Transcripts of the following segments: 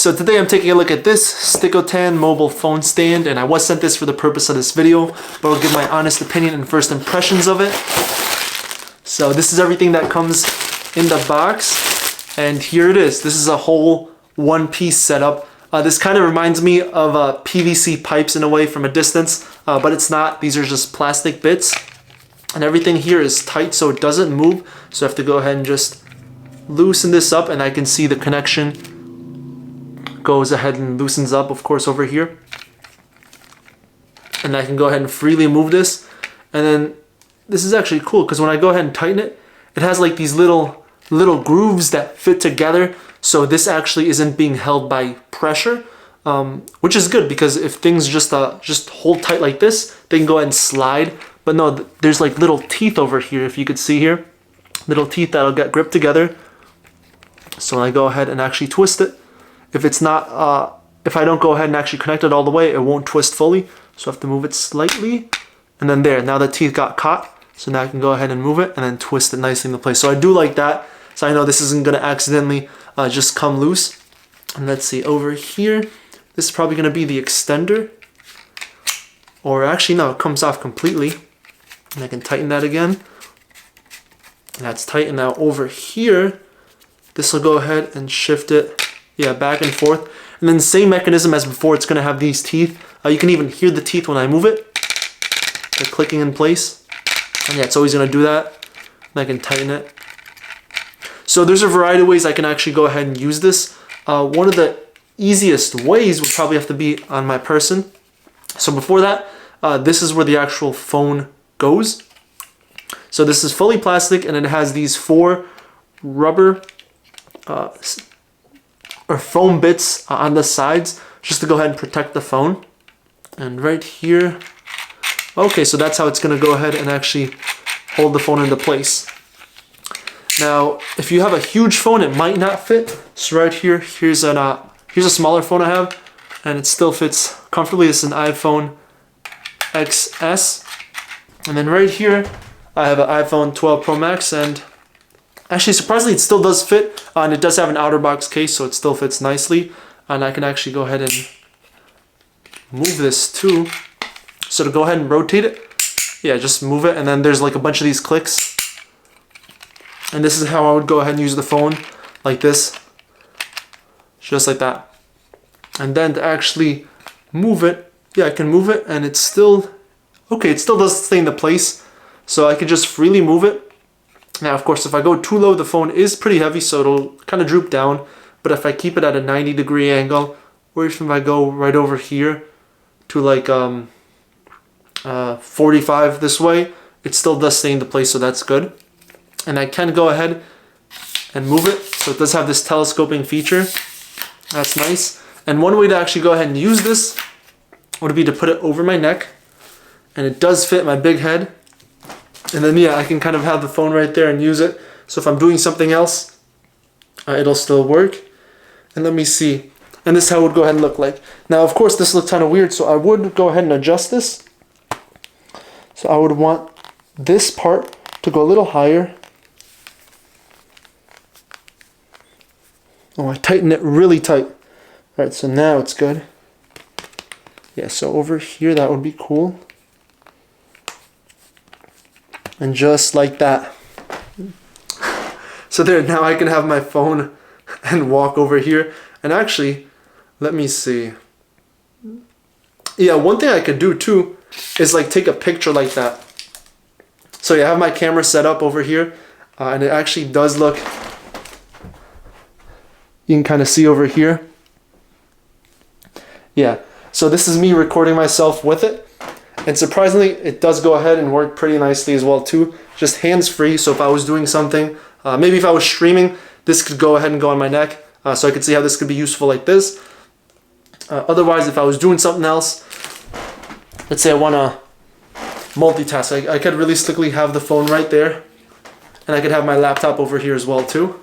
So today I'm taking a look at this Stykontin mobile phone stand, and I was sent this for the purpose of this video, but I'll give my honest opinion and first impressions of it. So this is everything that comes in the box, and here it is. This is a whole one-piece setup. This kind of reminds me of PVC pipes in a way from a distance, but it's not. These are just plastic bits, and everything here is tight so it doesn't move. So I have to go ahead and just loosen this up, and I can see the connection goes ahead and loosens up, of course, over here. And I can go ahead and freely move this. And then this is actually cool because when I go ahead and tighten it, it has like these little grooves that fit together. So this actually isn't being held by pressure, which is good because if things just hold tight like this, they can go ahead and slide. But no, there's like little teeth over here, if you could see here. Little teeth that'll get gripped together. So when I go ahead and actually twist it, if it's not, if I don't go ahead and actually connect it all the way, it won't twist fully. So I have to move it slightly. And then there, now the teeth got caught. So now I can go ahead and move it and then twist it nicely into place. So I do like that. So I know this isn't gonna accidentally just come loose. And let's see, over here, this is probably gonna be the extender. Or actually, no, it comes off completely. And I can tighten that again. And that's tight. And now over here, this will go ahead and shift it, yeah, back and forth. And then same mechanism as before, it's gonna have these teeth. You can even hear the teeth when I move it. They're clicking in place. And yeah, it's always gonna do that. And I can tighten it. So there's a variety of ways I can actually go ahead and use this. One of the easiest ways would probably have to be on my person. So before that, this is where the actual phone goes. So this is fully plastic, and it has these 4 rubber or foam bits on the sides just to go ahead and protect the phone. And right here, okay, so that's how it's gonna go ahead and actually hold the phone into place. Now, if you have a huge phone, it might not fit. So right here, here's a smaller phone I have, and it still fits comfortably. This is an iPhone XS. And then right here, I have an iPhone 12 Pro Max, and actually, surprisingly, it still does fit, and it does have an outer box case, so it still fits nicely. And I can actually go ahead and move this too. So to go ahead and rotate it, yeah, just move it, and then there's like a bunch of these clicks. And this is how I would go ahead and use the phone, like this, just like that. And then to actually move it, yeah, I can move it, and it's still, okay, it still does stay into place. So I could just freely move it. Now, of course, if I go too low, the phone is pretty heavy, so it'll kind of droop down. But if I keep it at a 90-degree angle, or if I go right over here to like 45 this way, it still does stay into place, so that's good. And I can go ahead and move it. So it does have this telescoping feature. That's nice. And one way to actually go ahead and use this would be to put it over my neck. And it does fit my big head. And then, yeah, I can kind of have the phone right there and use it. So if I'm doing something else, it'll still work. And let me see. And this is how it would go ahead and look like. Now, of course, this looks kind of weird, so I would go ahead and adjust this. So I would want this part to go a little higher. Oh, I tighten it really tight. All right, so now it's good. Yeah, so over here, that would be cool. And just like that. So there, now I can have my phone and walk over here. And actually, let me see. Yeah, one thing I could do too is like take a picture like that. So yeah, I have my camera set up over here, and it actually does look, you can kind of see over here. Yeah, so this is me recording myself with it. And surprisingly, it does go ahead and work pretty nicely as well too. Just hands-free, so if I was doing something, maybe if I was streaming, this could go ahead and go on my neck. So I could see how this could be useful like this. Otherwise, if I was doing something else, let's say I want to multitask, I could realistically have the phone right there, and I could have my laptop over here as well too.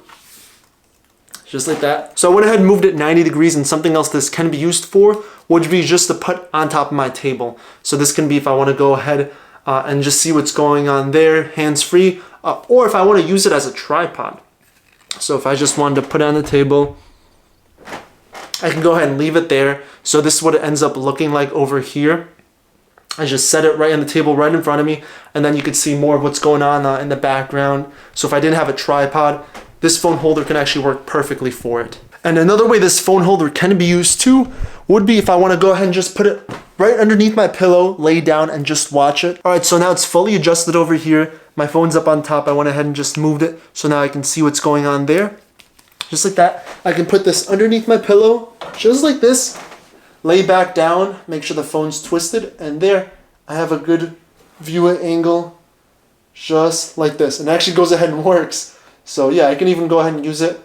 Just like that. So I went ahead and moved it 90 degrees, and something else this can be used for would be just to put on top of my table. So this can be if I want to go ahead and just see what's going on there, hands-free, or if I want to use it as a tripod. So if I just wanted to put it on the table, I can go ahead and leave it there. So this is what it ends up looking like over here. I just set it right on the table right in front of me, and then you can see more of what's going on in the background. So if I didn't have a tripod, this phone holder can actually work perfectly for it. And another way this phone holder can be used too would be if I want to go ahead and just put it right underneath my pillow, lay down, and just watch it. All right, so now it's fully adjusted over here. My phone's up on top. I went ahead and just moved it, so now I can see what's going on there. Just like that. I can put this underneath my pillow, just like this. Lay back down, make sure the phone's twisted, and there I have a good view angle, just like this. And it actually goes ahead and works. So yeah, I can even go ahead and use it.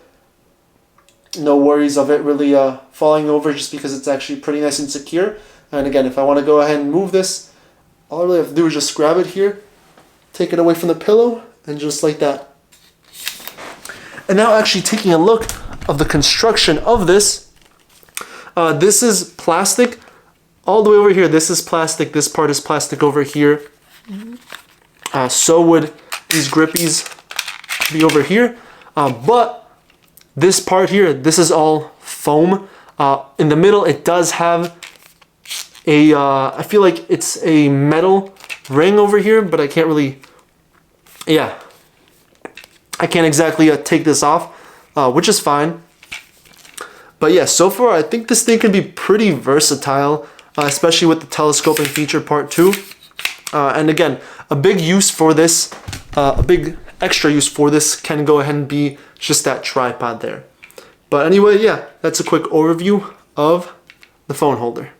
No worries of it really falling over, just because it's actually pretty nice and secure. And again, if I want to go ahead and move this, all I really have to do is just grab it here, take it away from the pillow, and just like that. And now actually taking a look of the construction of this. This is plastic all the way over here. This is plastic. This part is plastic over here. So would these grippies be over here. But this part here, this is all foam. In the middle, it does have a, I feel like it's a metal ring over here, but I can't really, yeah. I can't exactly take this off, which is fine. But yeah, so far I think this thing can be pretty versatile, especially with the telescoping feature part 2. And again, a big use for this, a big extra use for this can go ahead and be just that tripod there. But anyway, yeah, that's a quick overview of the phone holder.